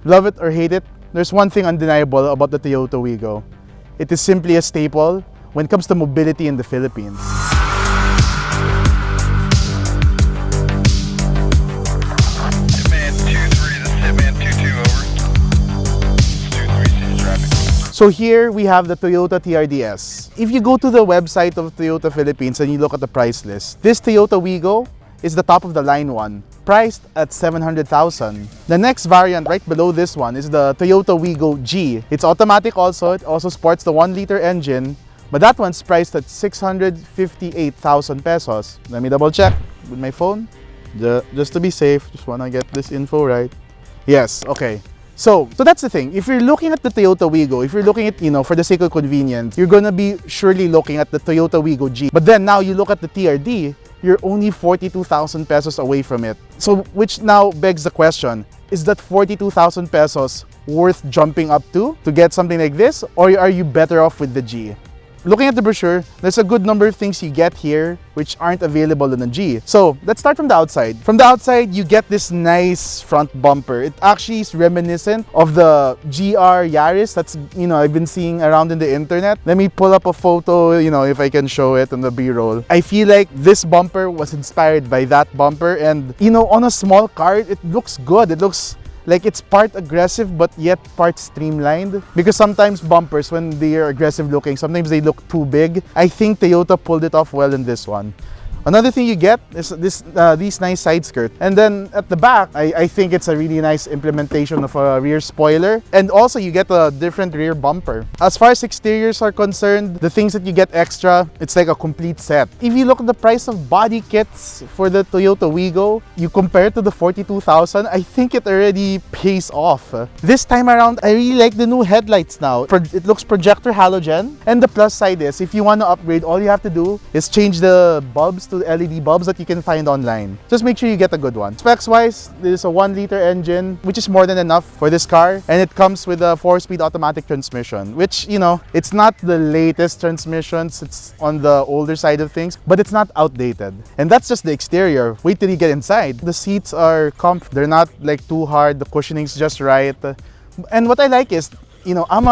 Love it or hate it, there's one thing undeniable about the Toyota Wigo. It is simply a staple when it comes to mobility in the Philippines. So here we have the Toyota TRD S. If you go to the website of Toyota Philippines and you look at the price list, this Toyota Wigo is the top of the line one, priced at 700,000. The next variant right below this one is the Toyota Wigo G. It's automatic also, it also sports the 1-liter engine, but that one's priced at 658,000 pesos. Let me double check with my phone, just to be safe, just wanna get this info right. Yes, okay. So that's the thing. If you're looking at the Toyota Wigo, if you're looking at, for the sake of convenience, you're gonna be surely looking at the Toyota Wigo G. But then now you look at the TRD, you're only 42,000 pesos away from it. So which now begs the question, is that 42,000 pesos worth jumping up to get something like this? Or are you better off with the G? Looking at the brochure, there's a good number of things you get here which aren't available in the G. So let's start from the outside. From the outside, you get this nice front bumper. It actually is reminiscent of the GR Yaris that's, I've been seeing around in the internet. Let me pull up a photo, if I can show it on the B-roll. I feel like this bumper was inspired by that bumper, and, on a small car, it looks good. It looks like it's part aggressive but yet part streamlined, because sometimes bumpers, when they are aggressive looking, sometimes they look too big. I think Toyota pulled it off well in this one. Another thing you get is these nice side skirts. And then at the back, I think it's a really nice implementation of a rear spoiler. And also you get a different rear bumper. As far as exteriors are concerned, the things that you get extra, it's like a complete set. If you look at the price of body kits for the Toyota Wigo, you compare it to the 42,000, I think it already pays off. This time around, I really like the new headlights now. It looks projector halogen. And the plus side is, if you want to upgrade, all you have to do is change the bulbs to LED bulbs that you can find online. Just make sure you get a good one. Specs wise, this is a 1-liter engine, which is more than enough for this car, and it comes with a 4-speed automatic transmission, which, it's not the latest transmissions, it's on the older side of things, but it's not outdated. And that's just the exterior. Wait till you get inside. The seats are comfy. They're not like too hard. The cushioning's just right. And what I like is, I'm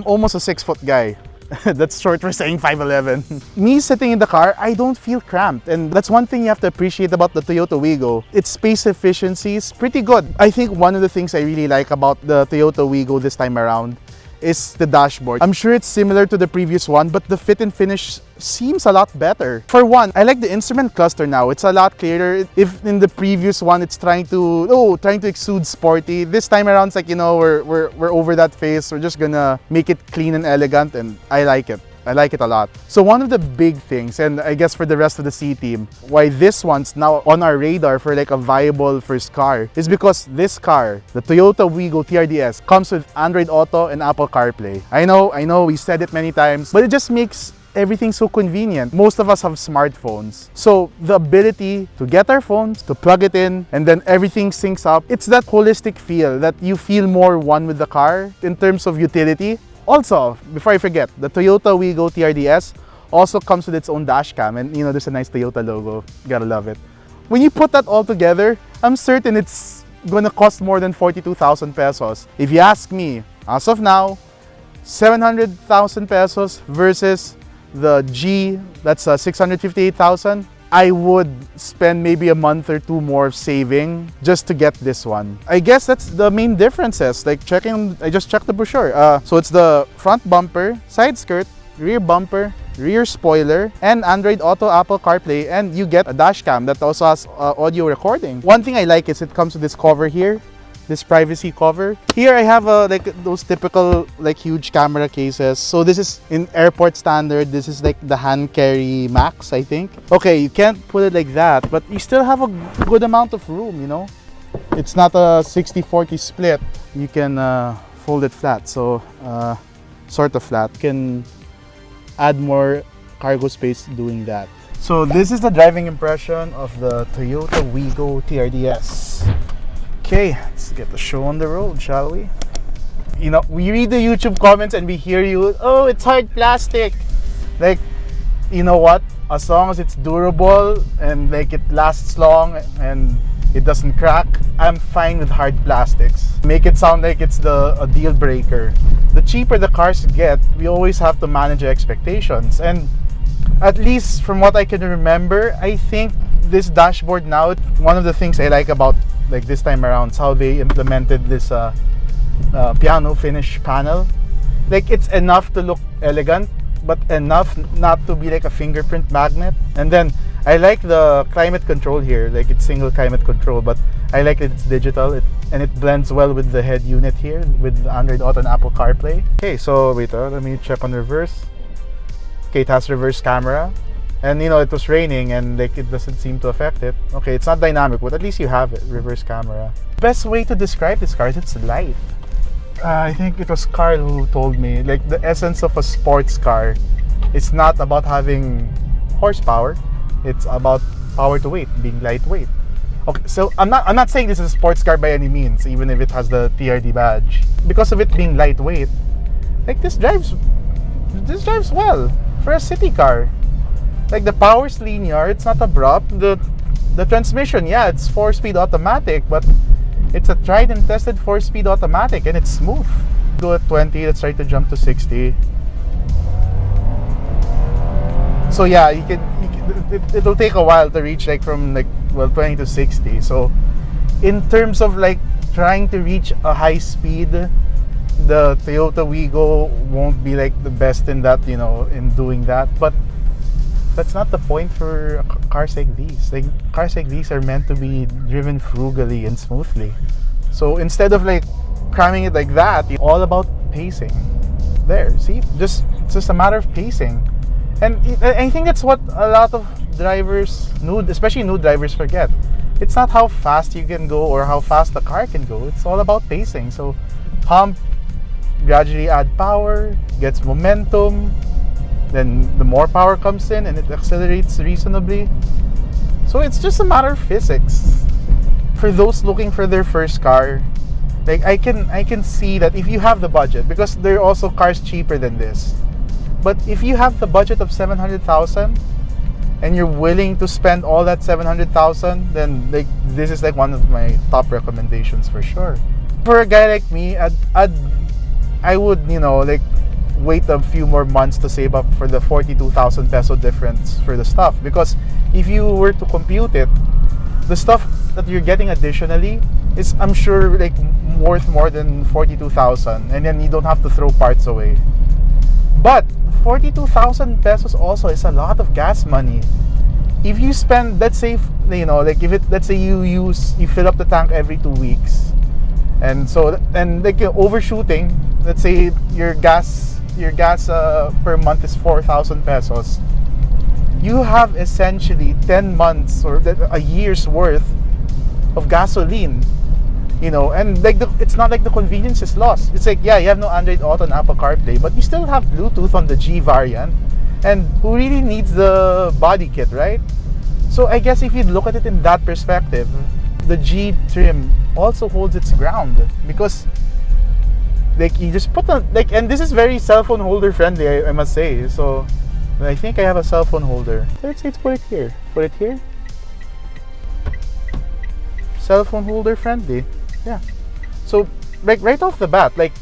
almost a 6-foot guy. That's short for saying 5'11". Me sitting in the car, I don't feel cramped, and that's one thing you have to appreciate about the Toyota Wigo. Its space efficiency is pretty good. I think one of the things I really like about the Toyota Wigo this time around is the dashboard. I'm sure it's similar to the previous one, but the fit and finish seems a lot better. For one, I like the instrument cluster now. It's a lot clearer. If in the previous one it's trying to exude sporty, this time around it's like, we're over that phase. We're just gonna make it clean and elegant, and I like it. I like it a lot. So one of the big things, and I guess for the rest of the C team, why this one's now on our radar for like a viable first car is because this car, the Toyota Wigo TRD S, comes with Android Auto and Apple CarPlay. I know, we said it many times, but it just makes everything so convenient. Most of us have smartphones. So the ability to get our phones, to plug it in, and then everything syncs up, it's that holistic feel that you feel more one with the car in terms of utility. Also, before I forget, the Toyota Wigo TRD S also comes with its own dash cam, and there's a nice Toyota logo. Gotta love it. When you put that all together, I'm certain it's gonna cost more than 42,000 pesos. If you ask me, as of now, 700,000 pesos versus the G, that's 658,000. I would spend maybe a month or two more saving just to get this one. I guess that's the main differences. Like I just checked the brochure. So it's the front bumper, side skirt, rear bumper, rear spoiler, and Android Auto, Apple CarPlay, and you get a dash cam that also has audio recording. One thing I like is it comes with this cover here, this privacy cover. Here I have like those typical like huge camera cases. So this is in airport standard. This is like the hand carry max, I think. Okay, you can't put it like that, but you still have a good amount of room, It's not a 60-40 split. You can fold it flat, so sort of flat. You can add more cargo space doing that. So this is the driving impression of the Toyota Wigo TRD S. Okay, let's get the show on the road, shall we? We read the YouTube comments and we hear you, oh, it's hard plastic. Like, you know what? As long as it's durable and like it lasts long and it doesn't crack. I'm fine with hard plastics. Make it sound like it's a deal breaker. The cheaper the cars get, we always have to manage expectations. And at least from what I can remember, I think this dashboard now, one of the things I like about like this time around is how they implemented this piano finish panel. Like, it's enough to look elegant, but enough not to be like a fingerprint magnet. And then I like the climate control here. Like, it's single climate control, but I like that it's digital, and it blends well with the head unit here with Android Auto and Apple CarPlay. Okay, so wait, let me check on reverse. Okay, it has reverse camera, and it was raining and like it doesn't seem to affect it. Okay, it's not dynamic, but at least you have it, reverse camera. Best way to describe this car is it's light. I think it was Carl who told me, like, the essence of a sports car, it's not about having horsepower, it's about power to weight, being lightweight. Okay, so I'm not saying this is a sports car by any means, even if it has the TRD badge. Because of it being lightweight, like, this drives well for a city car. Like, the power's linear, it's not abrupt. The transmission, yeah, it's 4-speed automatic, but it's a tried and tested 4-speed automatic, and it's smooth. Go at 20, let's try to jump to 60. So yeah, it'll take a while to reach like from 20 to 60. So in terms of like trying to reach a high speed, the Toyota Wigo won't be like the best in that, in doing that. But that's not the point for cars like these. Like, cars like these are meant to be driven frugally and smoothly. So instead of like cramming it like that, it's all about pacing. There, see, it's just a matter of pacing. And I think that's what a lot of drivers, especially new drivers, forget. It's not how fast you can go or how fast the car can go. It's all about pacing. So pump, gradually add power, gets momentum, then the more power comes in and it accelerates reasonably. So it's just a matter of physics. For those looking for their first car, like, I can see that if you have the budget, because there are also cars cheaper than this. But if you have the budget of 700,000 and you're willing to spend all that 700,000, then like this is like one of my top recommendations for sure. For a guy like me, I would like wait a few more months to save up for the 42,000 peso difference for the stuff, because if you were to compute it, the stuff that you're getting additionally is, I'm sure, like worth more than 42,000, and then you don't have to throw parts away. But 42,000 pesos also is a lot of gas money. If you spend, let's say, let's say you fill up the tank every 2 weeks, and like overshooting, let's say your gas per month is 4,000 pesos. You have essentially 10 months or a year's worth of gasoline. And like it's not like the convenience is lost. It's like, yeah, you have no Android Auto and Apple CarPlay, but you still have Bluetooth on the G variant. And who really needs the body kit, right? So I guess if you look at it in that perspective, the G trim also holds its ground, because like you just put and this is very cell phone holder friendly, I must say. So I think I have a cell phone holder. Let's put it here. Put it here. Cell phone holder friendly. Yeah. So like right off the bat, like,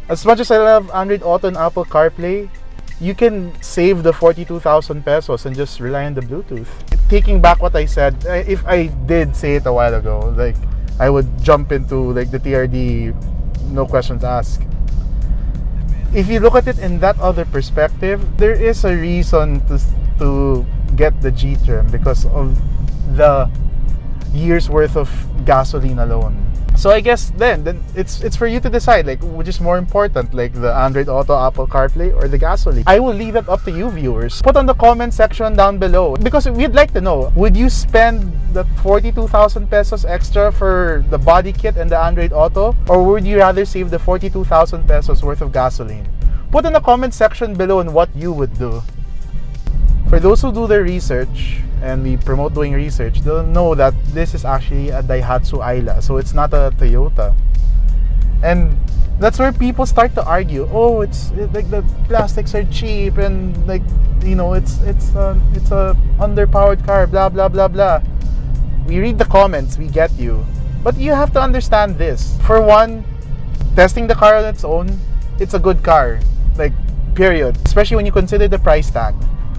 as much as I love Android Auto and Apple CarPlay, you can save the 42,000 pesos and just rely on the Bluetooth. Taking back what I said, if I did say it a while ago, like I would jump into like the TRD, no questions asked. If you look at it in that other perspective, there is a reason to get the G trim because of the years worth of gasoline alone. So I guess then it's for you to decide, like, which is more important, like the Android Auto, Apple CarPlay, or the gasoline. I will leave it up to you, viewers. Put on the comment section down below, because we'd like to know, would you spend the 42,000 pesos extra for the body kit and the Android Auto, or would you rather save the 42,000 pesos worth of gasoline? Put in the comment section below on what you would do. For those who do their research, and we promote doing research, they'll know that this is actually a Daihatsu Ayla, so it's not a Toyota. And that's where people start to argue, oh, it's like the plastics are cheap, and like, it's a underpowered car, blah blah blah blah. we read the comments, we get you. But you have to understand this. For one, testing the car on its own, it's a good car. Like, period. Especially when you consider the price tag.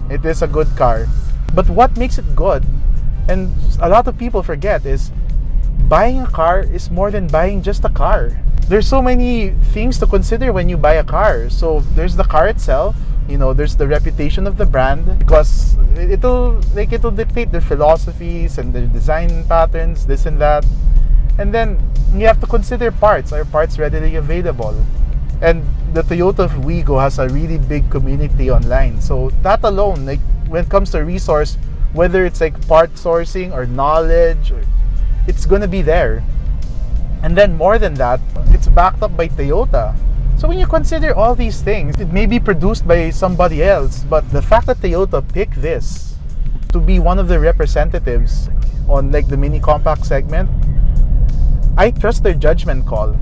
It is a good car. But what makes it good, and a lot of people forget, is buying a car is more than buying just a car. There's so many things to consider when you buy a car. So there's the car itself, there's the reputation of the brand, because it'll dictate their philosophies and their design patterns, this and that. And then you have to consider parts. Are parts readily available? And the Toyota Wigo has a really big community online. So that alone, like when it comes to resource, whether it's like part sourcing or knowledge, it's gonna be there. And then more than that, it's backed up by Toyota. So when you consider all these things, it may be produced by somebody else, but the fact that Toyota picked this to be one of the representatives on like the mini compact segment, I trust their judgment call.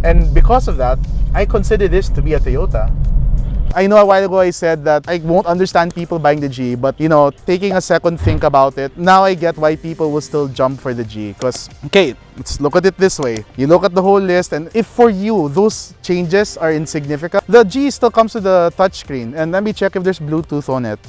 And because of that, I consider this to be a Toyota. I know a while ago I said that I won't understand people buying the G, but taking a second think about it, now I get why people will still jump for the G. Because, okay, let's look at it this way. You look at the whole list, and if for you those changes are insignificant, the G still comes with a touchscreen. And let me check if there's Bluetooth on it.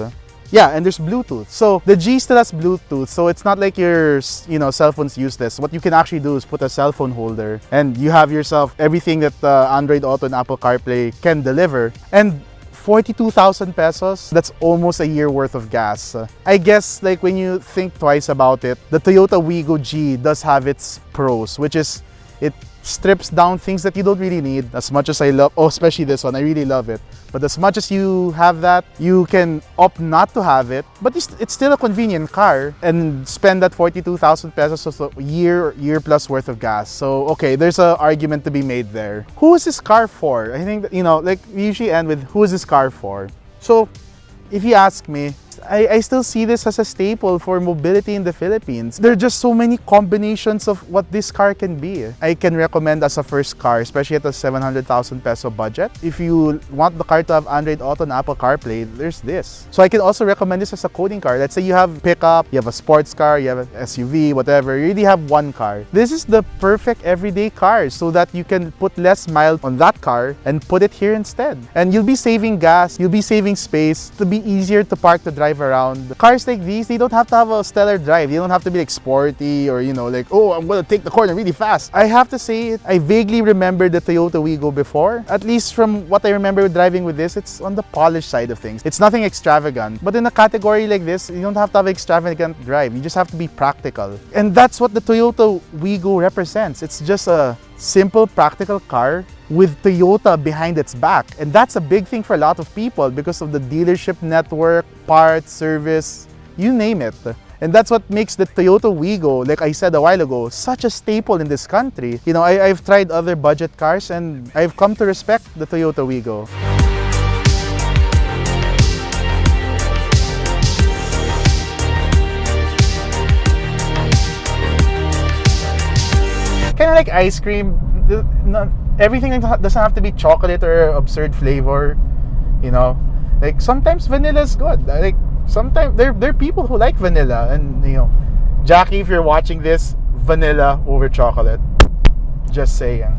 Yeah, and there's Bluetooth. So the G still has Bluetooth, so it's not like your cell phone's useless. What you can actually do is put a cell phone holder, and you have yourself everything that Android Auto and Apple CarPlay can deliver. And 42,000 pesos, that's almost a year worth of gas. I guess like when you think twice about it, the Toyota Wigo G does have its pros, which is it strips down things that you don't really need. As much as I love, especially this one, I really love it. But as much as you have that, you can opt not to have it. But it's still a convenient car, and spend that 42,000 pesos a year plus worth of gas. So okay, there's an argument to be made there. Who is this car for? I think that, like we usually end with who is this car for? So if you ask me, I still see this as a staple for mobility in the Philippines. There are just so many combinations of what this car can be. I can recommend as a first car, especially at a 700,000 peso budget. If you want the car to have Android Auto and Apple CarPlay, there's this. So I can also recommend this as a coding car. Let's say you have pickup, you have a sports car, you have an SUV, whatever. You really have one car. This is the perfect everyday car so that you can put less miles on that car and put it here instead. And you'll be saving gas, you'll be saving space. It'll be easier to park the drive around. Cars like these, they don't have to have a stellar drive. They don't have to be like sporty or like, oh, I'm gonna take the corner really fast. I have to say, I vaguely remember the Toyota Wigo before. At least from what I remember driving with this, it's on the polished side of things. It's nothing extravagant. But in a category like this, you don't have to have an extravagant drive. You just have to be practical. And that's what the Toyota Wigo represents. It's just a simple, practical car with Toyota behind its back. And that's a big thing for a lot of people because of the dealership network, parts, service, you name it. And that's what makes the Toyota Wigo, like I said a while ago, such a staple in this country. I've tried other budget cars and I've come to respect the Toyota Wigo. Kind of like ice cream, everything doesn't have to be chocolate or absurd flavor, Like sometimes vanilla is good. Like sometimes there are people who like vanilla, and Jackie, if you're watching this, vanilla over chocolate. Just saying.